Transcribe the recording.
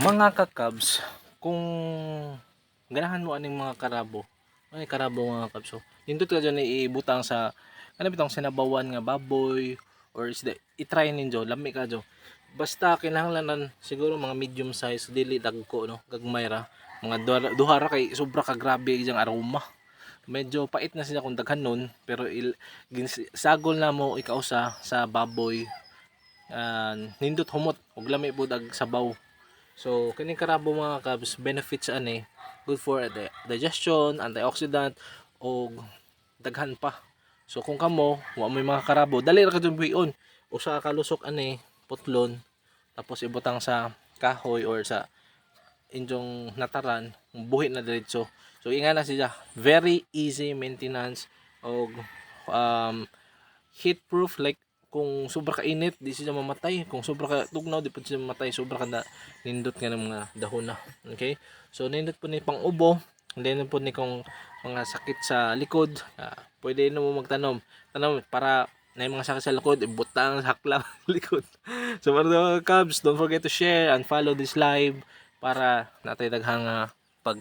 Mga kakabs, kung ganahan mo aning mga karabo, ay karabo mga kabs. So, nindot ka dyan ibutang sa, ano bitong sinabawan nga baboy, or isda, itry ninyo, lami ka dyan. Basta kinahanglanan siguro mga medium size, dili dagko, no, gagmay ra. Mga duhara kay sobra ka grabe ijang aroma. Medyo pait na siya kung daghan nun, pero sagol na mo ikausa sa baboy. Nindot humot, ug lami po dag sabaw. So, kining karabo mga kabs, benefits ani, good for the digestion, antioxidant, o daghan pa. So, kung kamo, wa mo mga karabo, dali ra ka dyan buhion. Usa ka lusok ani, putlon, tapos ibutang sa kahoy or sa inyong nataran, buhi na diretso. So, inga na siya. Very easy maintenance, o heat proof, like kung sobra ka init di siya mamatay, kung sobra ka tugnaw di pa siya mamatay, sobra ka na nindot nga ng mga dahon na. Okay, so nindot po ni pang ubo, then po ni kung mga sakit sa likod, pwede na mo magtanom para na yung mga sakit sa likod ibutang haklang likod. So mga Cubs, don't forget to share and follow this live para natay daghang pag